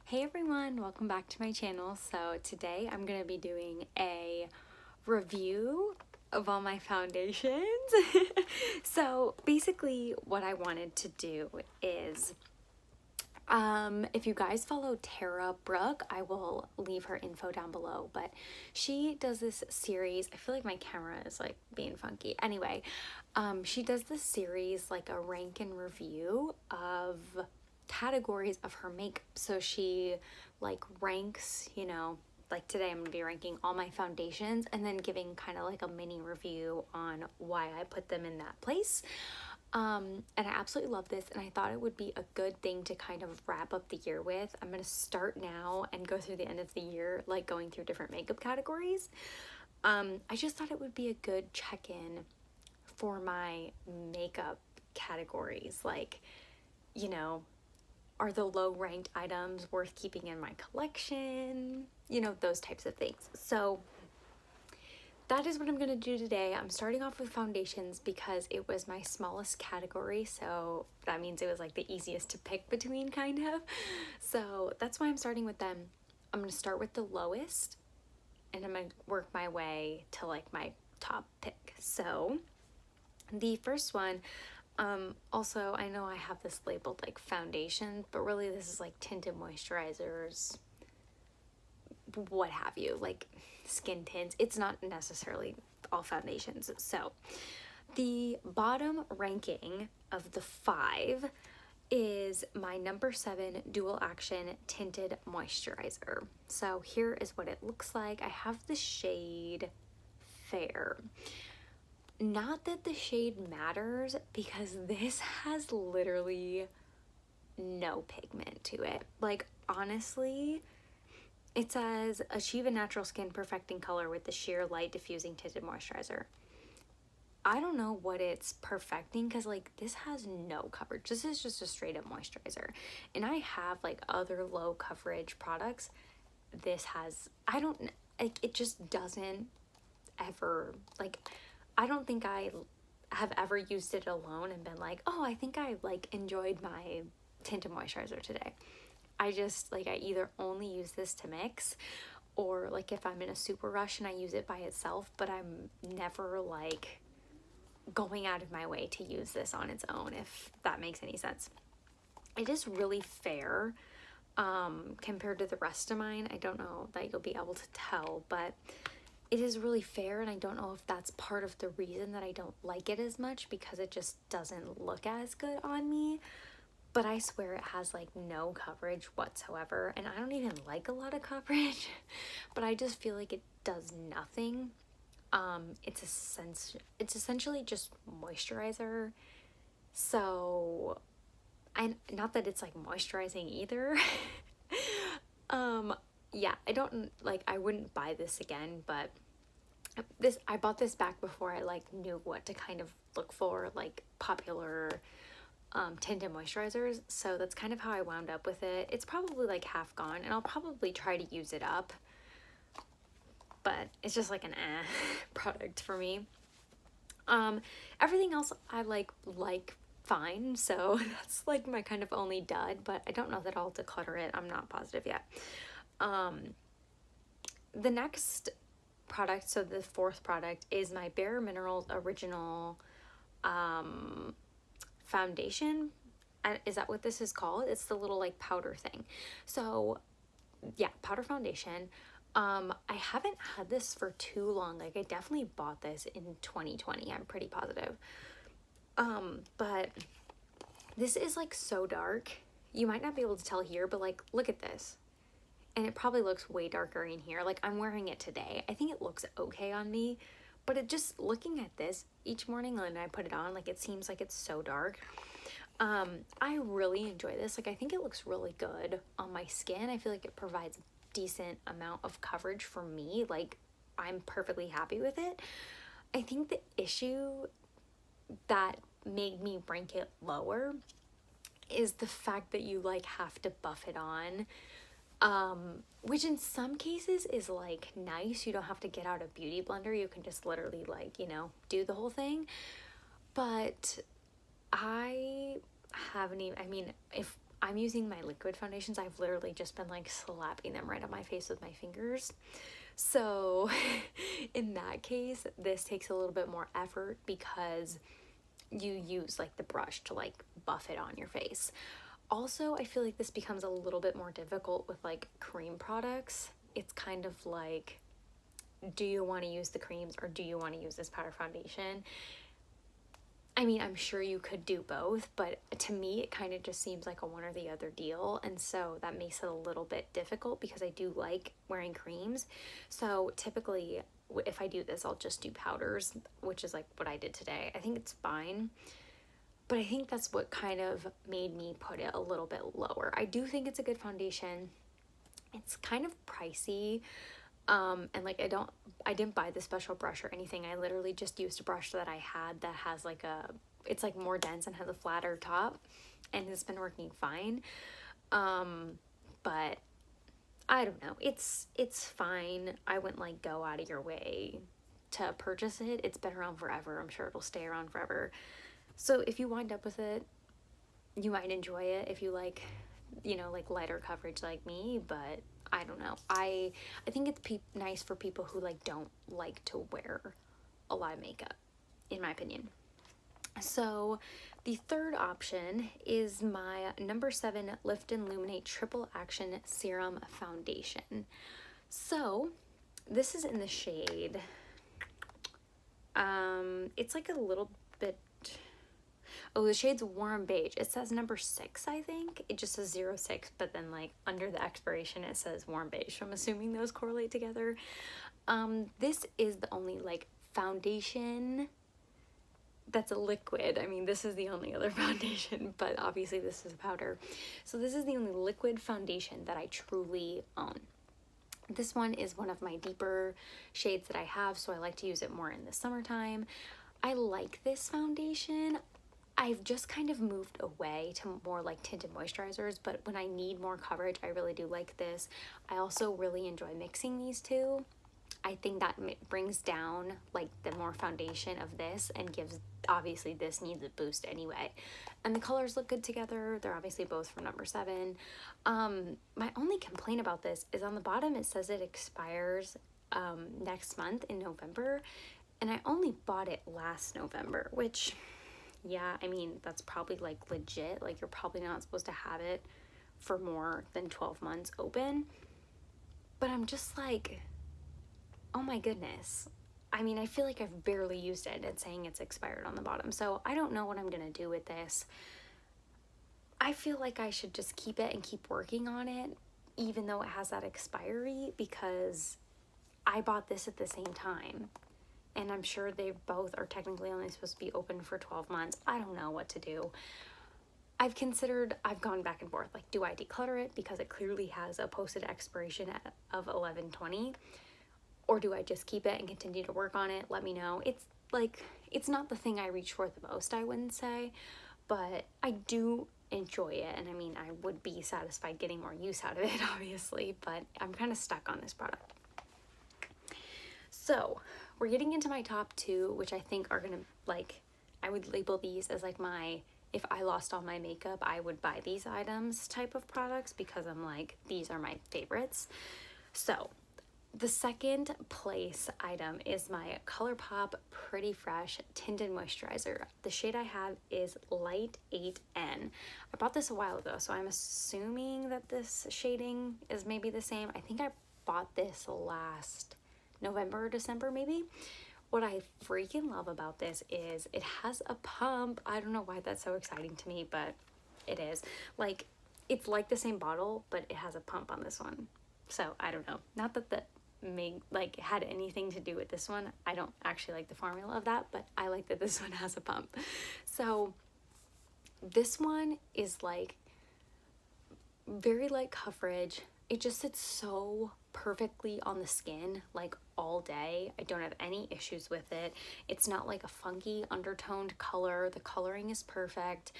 Hey everyone, welcome back to my channel. So today I'm going to be doing a review of all my foundations. So basically what I wanted to do is, if you guys follow Tara Brooke, I will leave her info down below, but she does this series. I feel like my camera is like being funky. Anyway, she does this series like a rank and review of categories of her makeup. So she like ranks, like today I'm gonna be ranking all my foundations and then giving kind of like a mini review on why I put them in that place. And I absolutely love this, and I thought it would be a good thing to kind of wrap up the year with. I'm gonna start now and go through the end of the year, like going through different makeup categories. I just thought it would be a good check-in for my makeup categories, like, you know, are the low ranked items worth keeping in my collection? Those types of things. So that is what I'm going to do today. I'm starting off with foundations because it was my smallest category, so that means it was like the easiest to pick between, kind of. So that's why I'm starting with them. I'm going to start with the lowest, and I'm going to work my way to like my top pick. So the first one, also, I know I have this labeled like foundation, but really this is like tinted moisturizers, what have you, like skin tints. It's not necessarily all foundations. So the bottom ranking of the 5 is my number 7 dual action tinted moisturizer. So here is what it looks like. I have the shade Fair. Not that the shade matters, because this has literally no pigment to it. Like, honestly, it says achieve a natural skin perfecting color with the sheer light diffusing tinted moisturizer. I don't know what it's perfecting, because like this has no coverage. This is just a straight up moisturizer, and I have like other low coverage products. This has, I don't like, it just doesn't ever, like, I don't think I have ever used it alone and been like, oh, I think I like enjoyed my tinted moisturizer today. I just like, I either only use this to mix, or like if I'm in a super rush and I use it by itself, but I'm never like going out of my way to use this on its own, if that makes any sense. It is really fair compared to the rest of mine. I don't know that you'll be able to tell, but it is really fair, and I don't know if that's part of the reason that I don't like it as much, because it just doesn't look as good on me. But I swear it has like no coverage whatsoever, and I don't even like a lot of coverage, but I just feel like it does nothing. It's essentially just moisturizer. So, not that it's like moisturizing either. Yeah, I don't like, I wouldn't buy this again, but I bought this back before I like knew what to kind of look for, like popular tinted moisturizers. So that's kind of how I wound up with it. It's probably like half gone, and I'll probably try to use it up, but it's just like an product for me. Everything else I like fine, so that's like my kind of only dud, but I don't know that I'll declutter it. I'm not positive yet. The next product, so the 4th product, is my Bare Minerals Original foundation. Is that what this is called? It's the little like powder thing. So yeah, powder foundation. I haven't had this for too long. Like, I definitely bought this in 2020, I'm pretty positive. But this is like so dark. You might not be able to tell here, but like, look at this. And it probably looks way darker in here. Like, I'm wearing it today. I think it looks okay on me, but it just, looking at this each morning when I put it on, like, it seems like it's so dark. I really enjoy this. Like, I think it looks really good on my skin. I feel like it provides a decent amount of coverage for me. Like, I'm perfectly happy with it. I think the issue that made me rank it lower is the fact that you like have to buff it on, which in some cases is like nice. You don't have to get out a beauty blender. You can just literally like, do the whole thing. But I haven't even, I mean, if I'm using my liquid foundations. I've literally just been like slapping them right on my face with my fingers. So in that case, this takes a little bit more effort because you use like the brush to like buff it on your face. Also, I feel like this becomes a little bit more difficult with like cream products. It's kind of like, do you want to use the creams or do you want to use this powder foundation? I mean, I'm sure you could do both, but to me, it kind of just seems like a one or the other deal. And so that makes it a little bit difficult because I do like wearing creams. So typically, if I do this, I'll just do powders, which is like what I did today. I think it's fine. But I think that's what kind of made me put it a little bit lower. I do think it's a good foundation. It's kind of pricey. And like I didn't buy the special brush or anything. I literally just used a brush that I had that has like it's like more dense and has a flatter top, and it's been working fine. But I don't know. It's fine. I wouldn't like go out of your way to purchase it. It's been around forever. I'm sure it'll stay around forever. So if you wind up with it, you might enjoy it if you like, like lighter coverage like me, but I don't know. I think it's nice for people who like don't like to wear a lot of makeup, in my opinion. So the third option is my number 7 Lift and Illuminate Triple Action Serum Foundation. So this is in the shade, it's like a little bit, oh, the shade's warm beige. It says number 6, I think. It just says 06, but then like under the expiration it says warm beige. So I'm assuming those correlate together. This is the only like foundation that's a liquid. I mean, this is the only other foundation, but obviously this is a powder. So this is the only liquid foundation that I truly own. This one is one of my deeper shades that I have, so I like to use it more in the summertime. I like this foundation. I've just kind of moved away to more like tinted moisturizers, but when I need more coverage, I really do like this. I also really enjoy mixing these two. I think that brings down like the more foundation of this and gives, obviously this needs a boost anyway. And the colors look good together. They're obviously both from number 7. My only complaint about this is on the bottom it says it expires next month in November, and I only bought it last November, which, yeah, I mean, that's probably like legit. Like, you're probably not supposed to have it for more than 12 months open. But I'm just like, oh my goodness. I mean, I feel like I've barely used it. It's saying it's expired on the bottom. So I don't know what I'm going to do with this. I feel like I should just keep it and keep working on it, even though it has that expiry, because I bought this at the same time. And I'm sure they both are technically only supposed to be open for 12 months. I don't know what to do. I've gone back and forth. Like, do I declutter it because it clearly has a posted expiration of 11/20? Or do I just keep it and continue to work on it? Let me know. It's like, it's not the thing I reach for the most, I wouldn't say. But I do enjoy it. And I mean, I would be satisfied getting more use out of it, obviously. But I'm kind of stuck on this product. So we're getting into my top 2, which I think are gonna, like, I would label these as like my, if I lost all my makeup, I would buy these items type of products, because I'm like, these are my favorites. So the second place item is my ColourPop Pretty Fresh Tinted Moisturizer. The shade I have is Light 8N. I bought this a while ago, so I'm assuming that this shading is maybe the same. I think I bought this last November or December maybe. What I freaking love about this is it has a pump. I don't know why that's so exciting to me, but it is. Like, it's like the same bottle, but it has a pump on this one. So I don't know. Not that that had anything to do with this one. I don't actually like the formula of that, but I like that this one has a pump. So this one is like very light coverage. It just sits so perfectly on the skin, like all day. I don't have any issues with it. It's not like a funky undertoned color. The coloring is perfect.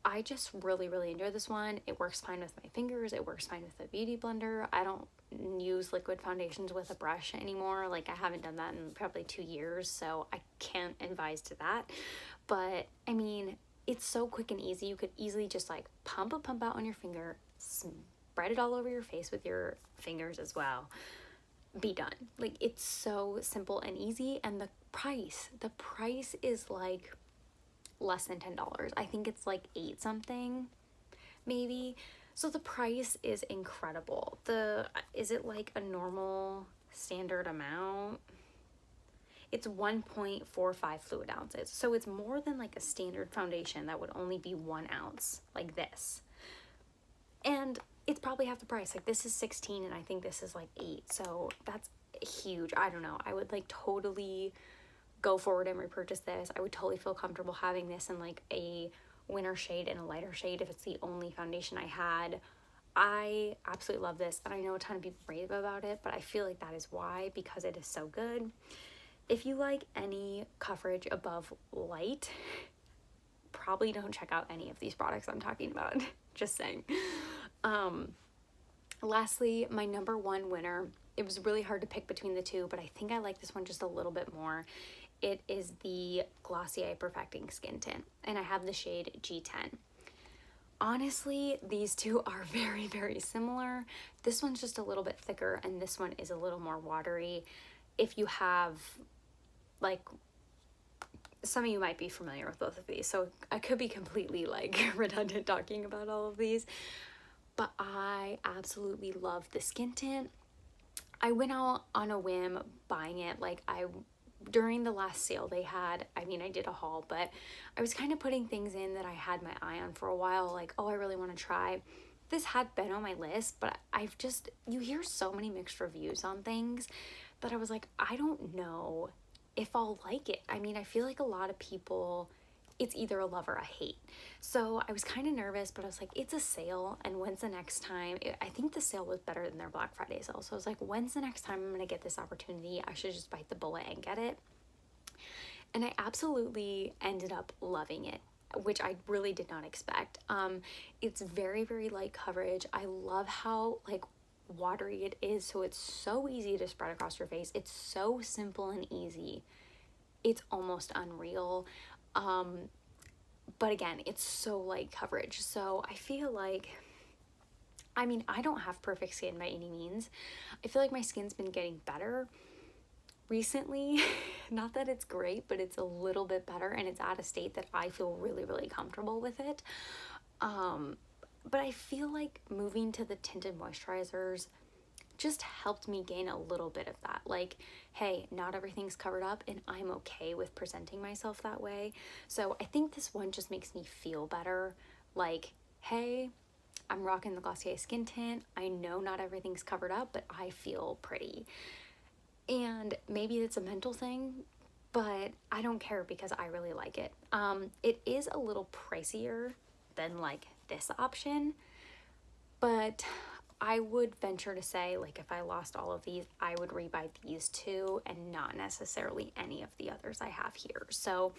I just really, really enjoy this one. It works fine with my fingers. It works fine with a beauty blender. I don't use liquid foundations with a brush anymore. Like, I haven't done that in probably 2 years, so I can't advise to that. But I mean, it's so quick and easy. You could easily just like pump out on your finger, spread it all over your face with your fingers as well. Be done. Like, it's so simple and easy. And the price is like less than $10. I think it's like 8 something maybe. So the price is incredible. Is it like a normal standard amount? It's 1.45 fluid ounces. So it's more than like a standard foundation that would only be 1 ounce like this. And it's probably half the price. Like, this is 16 and I think this is like 8. So that's huge. I don't know. I would like totally go forward and repurchase this. I would totally feel comfortable having this in like a winter shade and a lighter shade if it's the only foundation I had. I absolutely love this, and I know a ton of people rave about it, but I feel like that is why, because it is so good. If you like any coverage above light, probably don't check out any of these products I'm talking about. Just saying. Lastly, my number one winner, it was really hard to pick between the two, but I think I like this one just a little bit more. It is the Glossier Perfecting Skin Tint, and I have the shade G10. Honestly, these two are very, very similar. This one's just a little bit thicker, and this one is a little more watery. If you have, like, some of you might be familiar with both of these, so I could be completely, like, redundant talking about all of these, but I absolutely love the skin tint. I went out on a whim buying it. Like, during the last sale they had, I mean, I did a haul, but I was kind of putting things in that I had my eye on for a while, like, oh, I really want to try. This had been on my list, but you hear so many mixed reviews on things that I was like, I don't know if I'll like it. I mean, I feel like a lot of people, it's either a love or a hate. So I was kind of nervous, but I was like, it's a sale, and when's the next time? I think the sale was better than their Black Friday sale. So I was like, when's the next time I'm going to get this opportunity? I should just bite the bullet and get it. And I absolutely ended up loving it, which I really did not expect. It's very, very light coverage. I love how like watery it is. So it's so easy to spread across your face. It's so simple and easy. It's almost unreal. But again, it's so light coverage. So I feel like, I mean, I don't have perfect skin by any means. I feel like my skin's been getting better recently. Not that it's great, but it's a little bit better, and it's at a state that I feel really, really comfortable with it. But I feel like moving to the tinted moisturizers just helped me gain a little bit of that. Like, hey, not everything's covered up, and I'm okay with presenting myself that way. So I think this one just makes me feel better. Like, hey, I'm rocking the Glossier skin tint. I know not everything's covered up, but I feel pretty. And maybe it's a mental thing, but I don't care because I really like it. It is a little pricier than like this option, but I would venture to say, like, if I lost all of these, I would rebuy these two and not necessarily any of the others I have here. So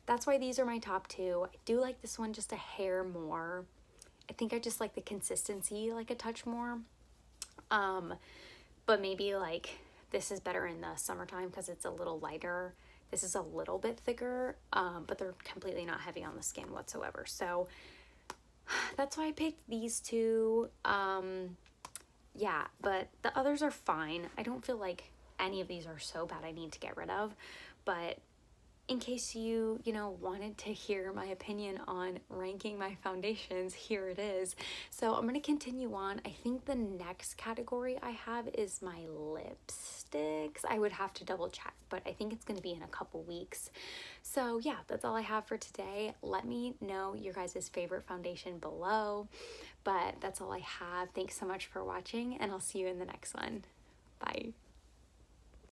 that's why these are my top two. I do like this one just a hair more. I think I just like the consistency like a touch more. But maybe like this is better in the summertime because it's a little lighter. This is a little bit thicker, but they're completely not heavy on the skin whatsoever. So that's why I picked these two. Yeah, but the others are fine. I don't feel like any of these are so bad I need to get rid of, but in case you wanted to hear my opinion on ranking my foundations, here it is. So I'm going to continue on. I think the next category I have is my lipsticks. I would have to double check, but I think it's going to be in a couple weeks. So yeah, that's all I have for today. Let me know your guys' favorite foundation below, but that's all I have. Thanks so much for watching, and I'll see you in the next one. Bye.